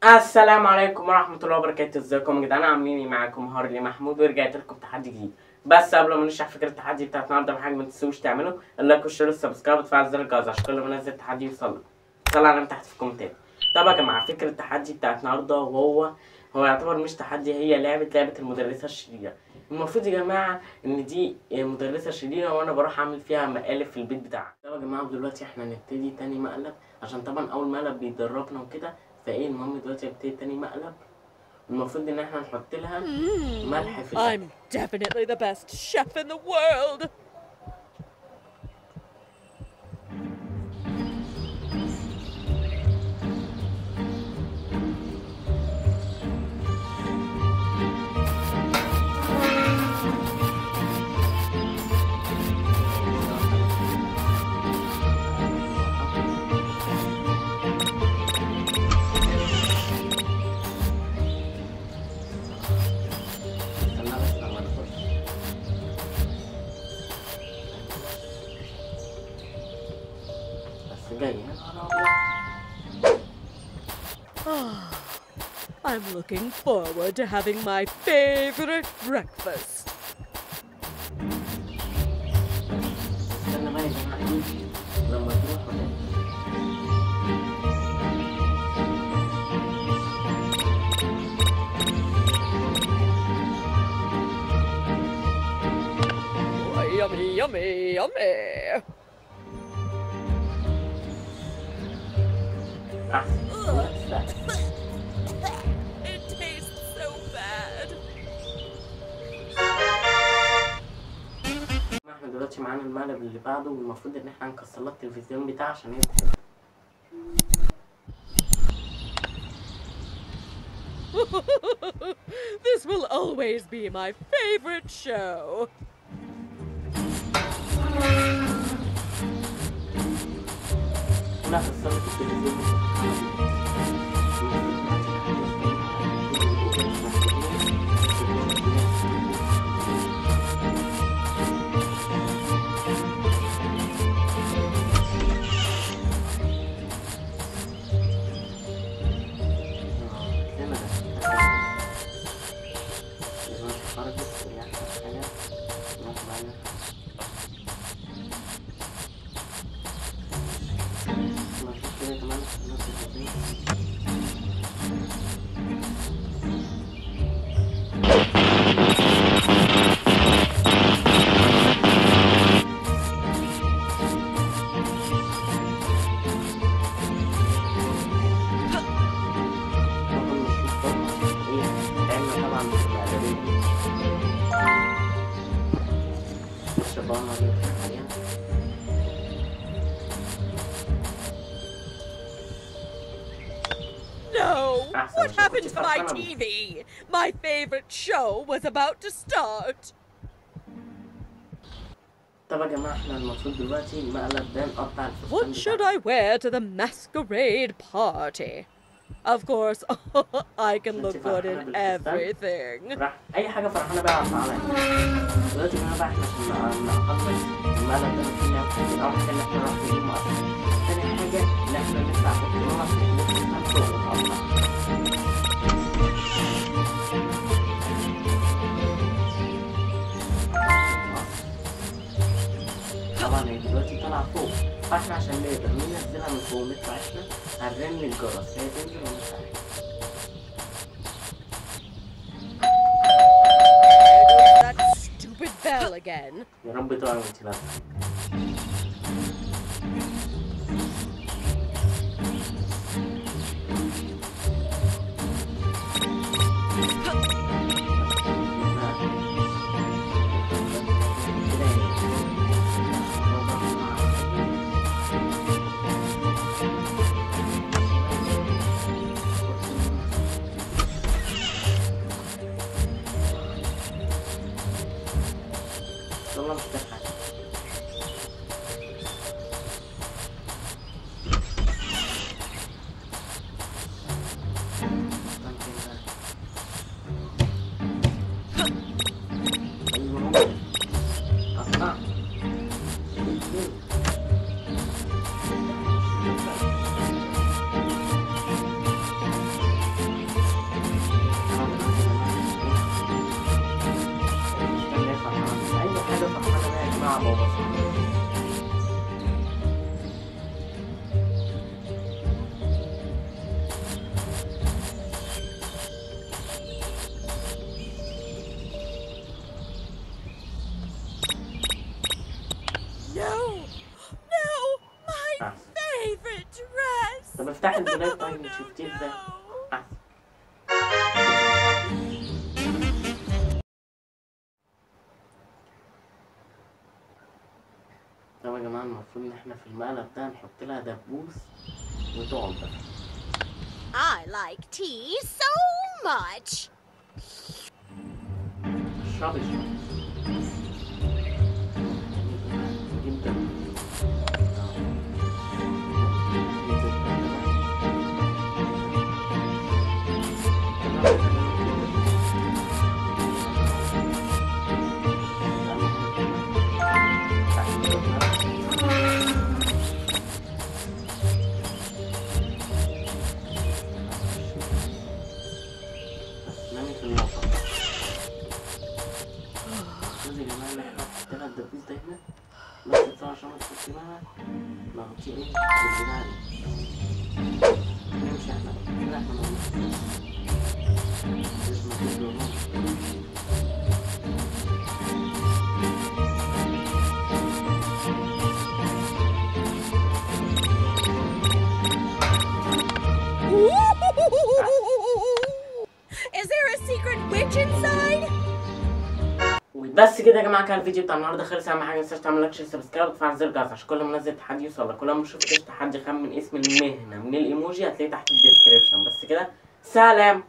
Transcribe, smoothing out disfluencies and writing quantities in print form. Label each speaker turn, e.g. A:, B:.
A: السلام عليكم ورحمة الله وبركاته. ازيكم يا جدعان؟ عاملين ايه؟ معاكم هارلي محمود ورجعت لكم تحدي جديد. بس قبل ما نشرح فكرة التحدي بتاعت النهارده بحاجة ما تنسوش تعملوا اللايك والشير والسبسكرايب وتفعلوا زر الجرس عشان كل ما انزل تحدي يوصلك. طلع علامة تحت في الكومنتات. طب يا جماعة، فكرة التحدي بتاعت النهارده هو يعتبر مش تحدي، هي لعبة المدرسة الشريرة. المفروض يا جماعة إن دي مدرسة شريرة وأنا بروح أعمل فيها مقالب في البيت بتاعها. طب يا جماعة، دلوقتي احنا هنبتدي تاني مقلب عشان طبعا أول مقلب بيدربنا وكده. فايه المهم دلوقتي هبتدي تاني مقلب. المفروض ان احنا نحط لها ملح في الاكل.
B: I'm definitely the best chef in the world.
A: استنى بس لما نخش. بس جاي يا نهار أبيض.
B: I'm looking forward to having my favorite breakfast.
A: استنى بقى يا جماعة، ايه لما تروح ولا
B: Oh, yummy, yummy, yummy.
A: احسن.
B: It tastes so bad.
A: احنا دلوقتي معانا المقلب اللي بعده، والمفروض ان احنا هنكسر لها التلفزيون بتاعه عشان يتحرق.
B: This will always be my favorite show.
A: لا كسرت التلفزيون.
B: No! What
A: Ahsan,
B: happened
A: كنت
B: to my
A: فرحانة بيه.
B: TV? My favorite show was about to start.
A: طب يا جماعة، احنا المفروض دلوقتي المقلب ده نقطع الفستان
B: What should I wear to the masquerade party? Of course, I can look good in everything.
A: أي حاجة فرحانة بقى عليا. دلوقتي يا جماعة بقى احنا عشان نخلص المقلب ده المفروض نعمل حاجتين. أول حاجة إن احنا نروح نجيب مقص. تاني حاجة إن احنا نفتح البطولة عشان الفستان فوق ونقطع. طبعا هي دلوقتي طالعة فوق، فاحنا عشان نقدر ننزلها من فوق ونطلع احنا هنرن الجرس، هي تنزل ونطلع.
B: That stupid bell again.
A: يا رب تقع وانت لابسة. والله مش فاهم حاجة.
B: favorite dress.
A: طب افتحي الدولاب طيب،
B: No,
A: شفتيه ازاي؟
B: no.
A: طب يا جماعة المفروض إن احنا في المقلب ده نحط لها دبوس وتقعد بقى.
B: I like tea so much.
A: اشربي نجيب دبوس. نامي في المطبخ. المفروض يا جماعة إن احنا نحط لها الدبوس ده هنا، بس تطلع عشان ما تحطي بقى نغطيه ايه بالبتاع دي. نمشي احنا بقى كده، احنا موجودين. لازم نجيب له نور.
B: Is there a secret witch inside?
A: وبس كده يا جماعه، كان الفيديو بتاع النهارده خلص. اهم حاجه متنساش تعمل لايك، شير، سبسكرايب، وتفعل زر الجرس عشان كل ما انزل تحدي يوصلك. كل ما اشوف تحدي خمن اسم المهنه من الايموجي هتلاقيه تحت الديسكريبشن. بس كده، سلام.